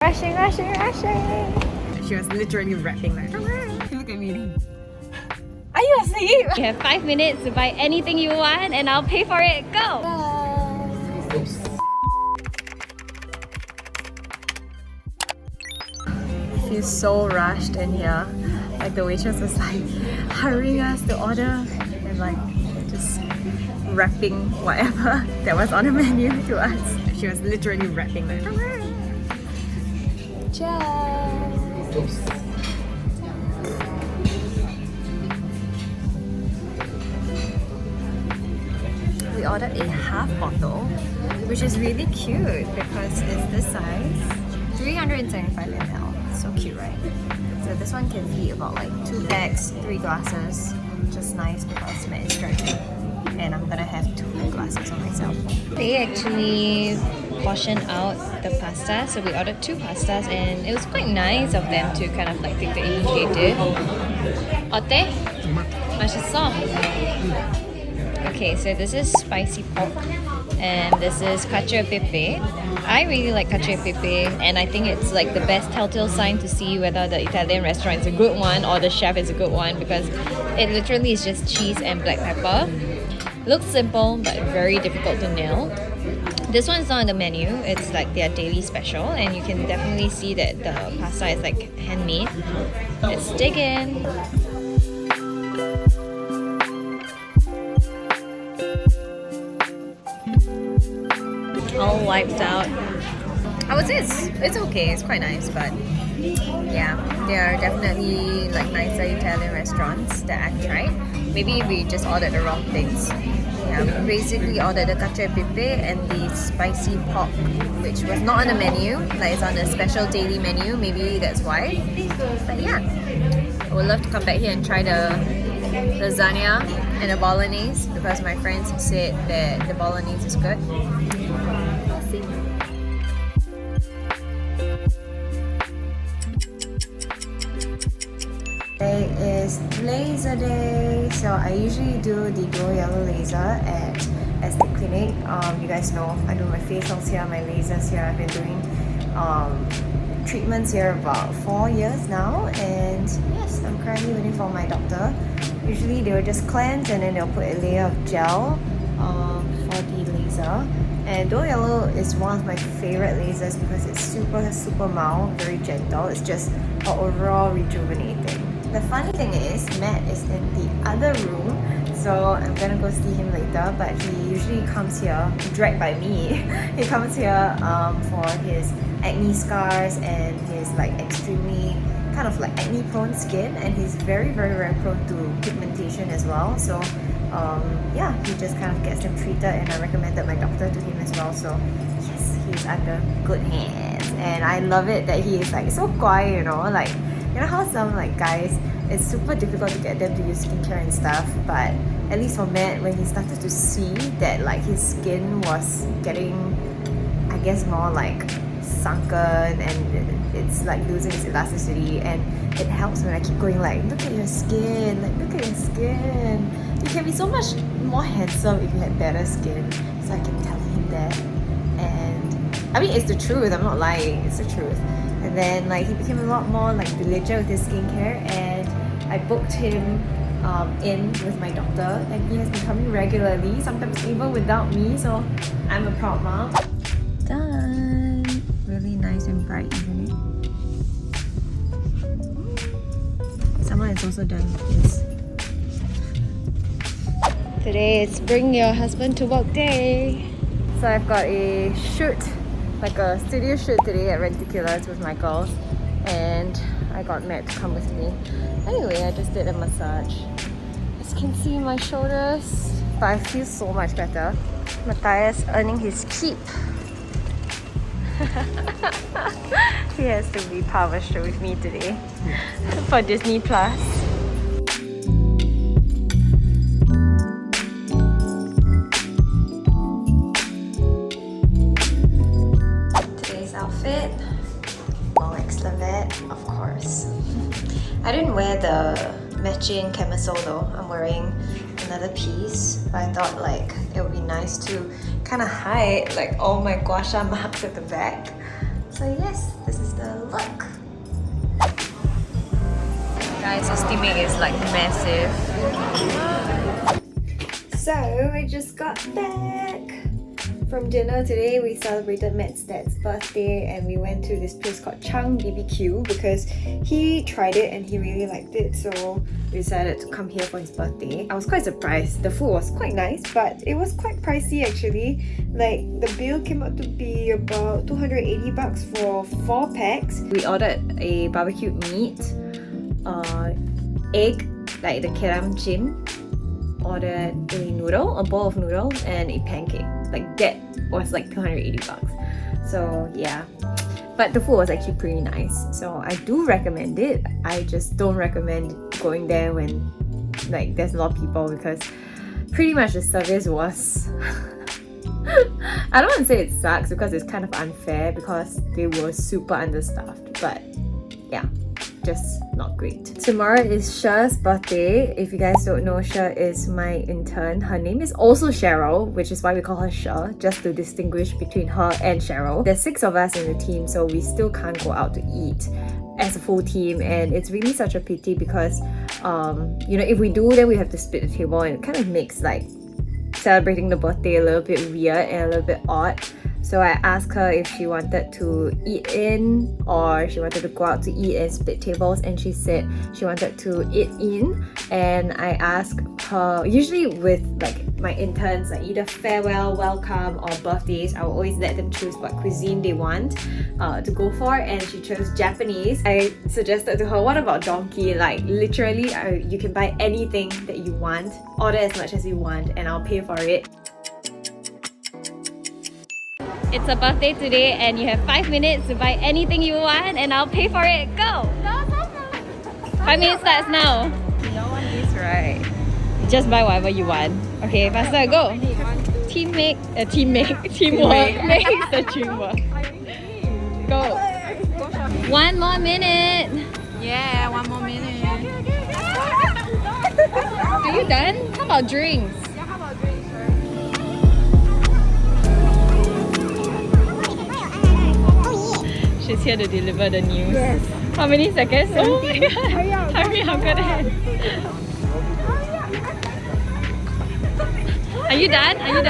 rushing. She was literally rapping like, look at me. Are you asleep? You have 5 minutes to buy anything you want and I'll pay for it. Go! Feels so rushed in here. Like the waitress was like hurrying us to order and like just wrapping whatever that was on the menu to us. She was literally wrapping like, cheers! We ordered a half bottle, which is really cute because it's this size, 375 ml. So cute, right? So this one can feed about like 2 packs, 3 glasses. Just nice because Matt is stretching, and I'm gonna have 2 glasses on myself. They actually portioned out the pasta, so we ordered 2 pastas, and it was quite nice of them to kind of like take the initiative. Otte? Mashallah. Okay, so this is spicy pork and this is cacio e pepe. I really like cacio e pepe and I think it's like the best telltale sign to see whether the Italian restaurant is a good one or the chef is a good one, because it literally is just cheese and black pepper. Looks simple but very difficult to nail. This one's not on the menu, it's like their daily special, and you can definitely see that the pasta is like handmade. Let's dig in. All wiped out. I would say it's okay, it's quite nice, but yeah, there are definitely like nicer Italian restaurants that I've tried. Maybe we just ordered the wrong things. Yeah, we basically ordered the cacio e pepe and the spicy pork, which was not on the menu, like it's on the special daily menu, maybe that's why. But yeah, I would love to come back here and try the lasagna and the bolognese, because my friends said that the bolognese is good. Today is laser day, so I usually do the glow yellow laser at Astique Clinic. You guys know I do my facials here, my lasers here. I've been doing treatments here about 4 years now, and yes, I'm currently waiting for my doctor. Usually they will just cleanse and then they'll put a layer of gel for the laser. And glow yellow is one of my favorite lasers because it's super mild, very gentle. It's just overall rejuvenating. The funny thing is, Matt is in the other room, so I'm gonna go see him later, but he usually comes here, dragged by me. He comes here for his acne scars and his like extremely kind of like acne prone skin, and he's very prone to pigmentation as well. So yeah, he just kind of gets them treated, and I recommended my doctor to him as well. So yes, he's under good hands, and I love it that he is like so quiet, you know, like, you know how some like guys, it's super difficult to get them to use skincare and stuff, but at least for Matt, when he started to see that like his skin was getting, I guess, more like sunken and it's like losing its elasticity, and it helps when I keep going like, look at your skin, like look at your skin. You can be so much more handsome if you had better skin. So I can tell him that, and I mean it's the truth, I'm not lying, it's the truth. And then like he became a lot more like diligent with his skincare, and I booked him in with my doctor, and he has been coming regularly, sometimes even without me, so I'm a proud mom. Done! Really nice and bright, isn't it? Someone is also done with this. Today it's bring your husband to work day. So I've got a shoot, like a studio shoot today at Renticulars with my girls, and I got Matt to come with me. Anyway, I just did a massage. As you can see my shoulders, but I feel so much better. Matthias earning his keep. He has to be part of a show with me today for Disney Plus. Today's outfit, long extravagant, of course. I didn't wear the matching camisole though. I'm wearing another piece, but I thought like it would be nice to kind of hide like all my gua sha marks at the back. So yes, this is the So steaming is like massive. So we just got back from dinner today. We celebrated Matt's dad's birthday and we went to this place called Chang BBQ because he tried it and he really liked it, so we decided to come here for his birthday. I was quite surprised. The food was quite nice, but it was quite pricey actually. Like the bill came out to be about 280 bucks for 4 packs. We ordered a barbecued meat, egg, like the keram chin, ordered a bowl of noodles and a pancake. Like that was like 280 bucks. So yeah, but the food was actually pretty nice. So I do recommend it. I just don't recommend going there when like there's a lot of people because pretty much the service was I don't want to say it sucks because it's kind of unfair because they were super understaffed, but yeah, just not great. Tomorrow is Sher's birthday. If you guys don't know, Sher is my intern. Her name is also Cheryl, which is why we call her Sher, just to distinguish between her and Cheryl. There's 6 of us in the team, so we still can't go out to eat as a full team, and it's really such a pity because you know, if we do, then we have to split the table and it kind of makes like celebrating the birthday a little bit weird and a little bit odd. So I asked her if she wanted to eat in or she wanted to go out to eat and split tables, and she said she wanted to eat in. And I asked her, usually with like my interns, like either farewell, welcome or birthdays, I will always let them choose what cuisine they want to go for, and she chose Japanese. I suggested to her, what about Donki? Like literally you can buy anything that you want, order as much as you want and I'll pay for it. It's a birthday today and you have 5 minutes to buy anything you want and I'll pay for it. Go! 5 minutes starts now. No one is right. Just buy whatever you want. Okay, faster, go! Teamwork makes the dream work. Go! 1 more minute! Yeah, 1 more minute. Are you done? How about drinks? She's here to deliver the news. Yes. How many seconds? Oh my god! Hurry up, go ahead. Are you done? Enjoy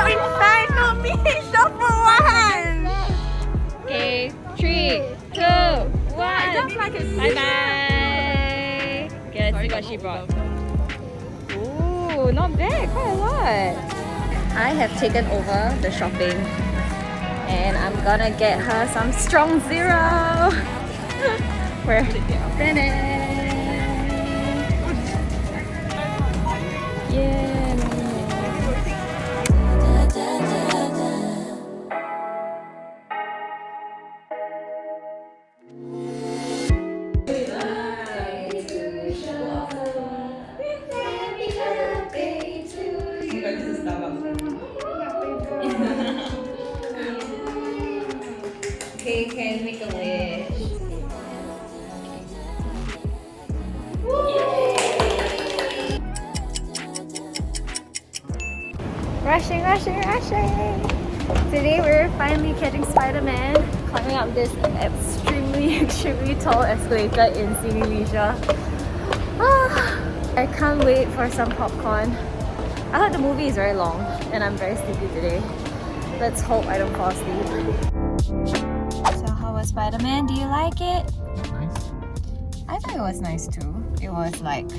inside, not me. Stop for one. Okay, 3, 2, 1. Bye bye. Okay, let's see what she brought. Ooh, not bad, quite a lot. I have taken over the shopping. And I'm gonna get her some strong zero. Where? Yeah. Okay, can make a wish. Rushing. Today we're finally catching Spiderman, climbing up this extremely tall escalator in Singaporean. I can't wait for some popcorn. I heard the movie is very long and I'm very sleepy today. Let's hope I don't fall asleep. So how was Spiderman? Do you like it? Nice. I thought it was nice too. It was like,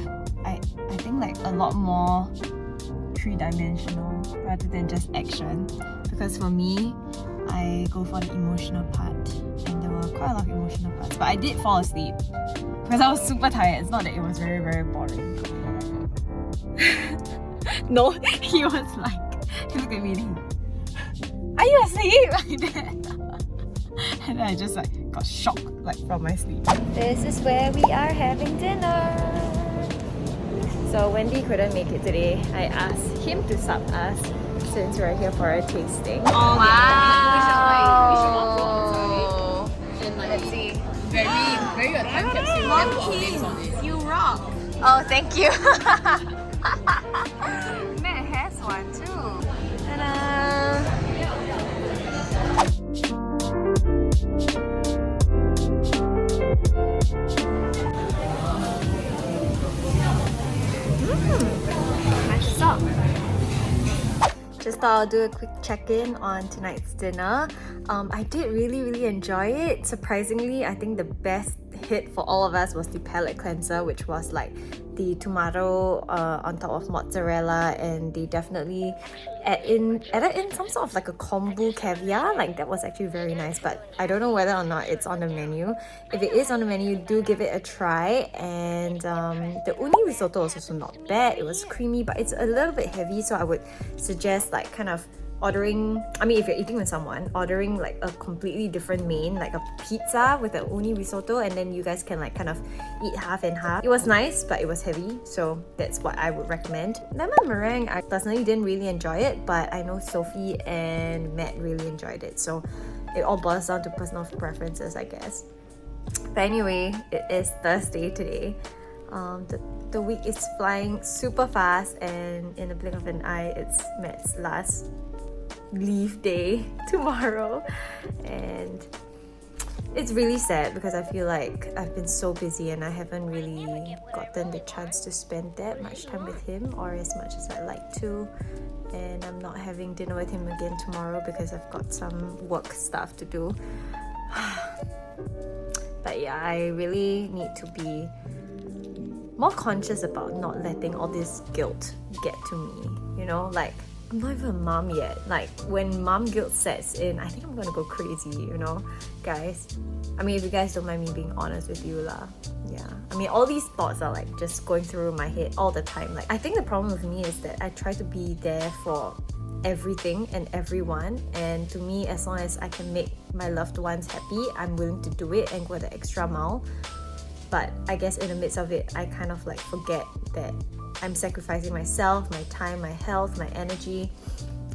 I think like a lot more 3-dimensional rather than just action. Because for me, I go for the emotional part and there were quite a lot of emotional parts. But I did fall asleep because I was super tired. It's not that it was very boring. No, he was like, he looked at me and he, are you asleep? Like that. And then I just like got shocked like from my sleep. This is where we are having dinner. So Wendy couldn't make it today. I asked him to sub us since we're here for a tasting. Oh, Wow! And like, Let's see. very a time capsule. And put our names on it. You rock. Oh, thank you. Matt has one too. Ta-da! just thought I'll do a quick check-in on tonight's dinner. I did really enjoy it. Surprisingly, I think the best hit for all of us was the palate cleanser, which was like the tomato on top of mozzarella, and they definitely added in some sort of like a kombu caviar. Like that was actually very nice, but I don't know whether or not it's on the menu. If it is on the menu, do give it a try. And the uni risotto was also not bad. It was creamy, but it's a little bit heavy, so I would suggest like kind of ordering, I mean, if you're eating with someone, ordering like a completely different main, like a pizza with a uni risotto, and then you guys can like kind of eat half and half. It was nice, but it was heavy, so that's what I would recommend. Lemon meringue, I personally didn't really enjoy it, but I know Sophie and Matt really enjoyed it, so it all boils down to personal preferences, I guess. But anyway, it is Thursday today. The week is flying super fast, and in the blink of an eye, it's Matt's last leave day tomorrow, and it's really sad because I feel like I've been so busy and I haven't really gotten the chance to spend that much time with him, or as much as I'd like to. And I'm not having dinner with him again tomorrow because I've got some work stuff to do. But yeah, I really need to be more conscious about not letting all this guilt get to me, you know, like I'm not even a mom yet. Like when mom guilt sets in, I think I'm gonna go crazy, you know, guys. I mean, if you guys don't mind me being honest with you lah. Yeah, I mean, all these thoughts are like just going through my head all the time. Like I think the problem with me is that I try to be there for everything and everyone, and to me, as long as I can make my loved ones happy, I'm willing to do it and go the extra mile. But I guess in the midst of it, I kind of like forget that I'm sacrificing myself, my time, my health, my energy,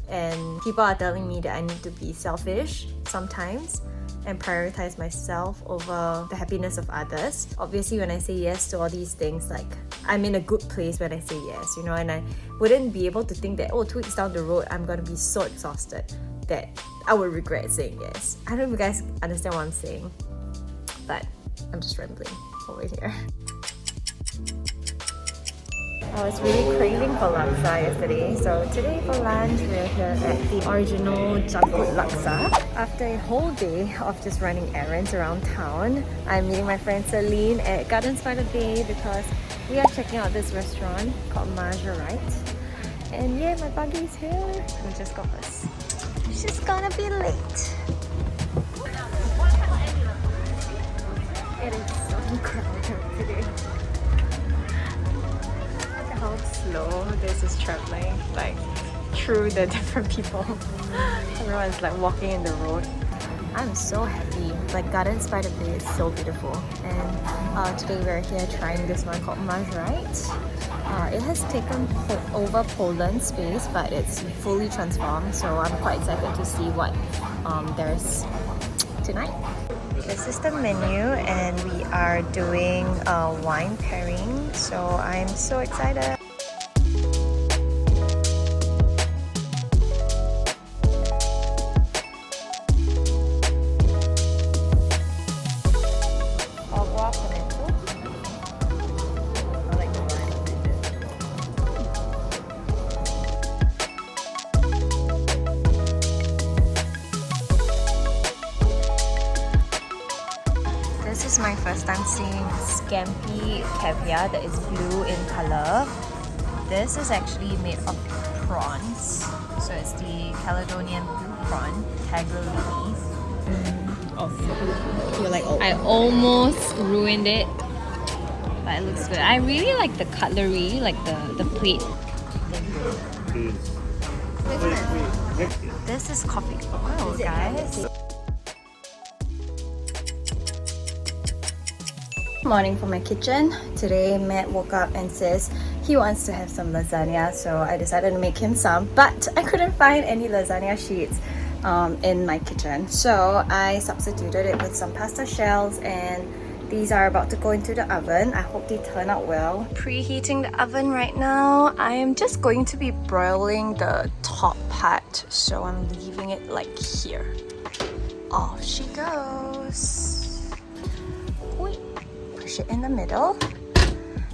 and people are telling me that I need to be selfish sometimes and prioritize myself over the happiness of others. Obviously, when I say yes to all these things, like I'm in a good place when I say yes, you know, and I wouldn't be able to think that, oh, 2 weeks down the road, I'm gonna be so exhausted that I would regret saying yes. I don't know if you guys understand what I'm saying, but I'm just rambling over here. I was really craving for laksa yesterday, so today for lunch we're here at the original Jangkut Laksa. After a whole day of just running errands around town, I'm meeting my friend Celine at Gardens by the Bay because we are checking out this restaurant called Marguerite. And yeah, my buggy's here. We just got this. She's gonna be late. It is so crowded today. How slow this is traveling, like through the different people. Everyone's like walking in the road. I'm so happy. Like Gardens by the Bay is so beautiful, and today we're here trying this one called Marguerite. It has taken over Poland's space, but it's fully transformed, so I'm quite excited to see what there's tonight. This is the menu, and we are doing a wine pairing, so I'm so excited. This is my first time seeing scampi caviar that is blue in color. This is actually made of prawns. So it's the Caledonian blue prawn, tagliolini. You're like, oh. I almost ruined it, but it looks good. I really like the cutlery, like the plate. This is coffee oil, guys. Morning from my kitchen. Today Matt woke up and says he wants to have some lasagna, so I decided to make him some, but I couldn't find any lasagna sheets in my kitchen, so I substituted it with some pasta shells, and these are about to go into the oven. I hope they turn out well. Preheating the oven right now. I am just going to be broiling the top part, so I'm leaving it like here. Off she goes. Whee. Push it in the middle,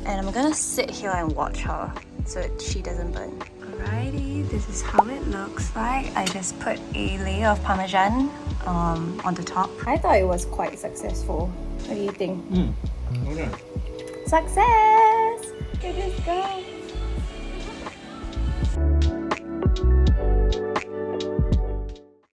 and I'm gonna sit here and watch her so she doesn't burn. Alrighty, this is how it looks like. I just put a layer of Parmesan on the top. I thought it was quite successful. What do you think? Okay. Success! It is gone!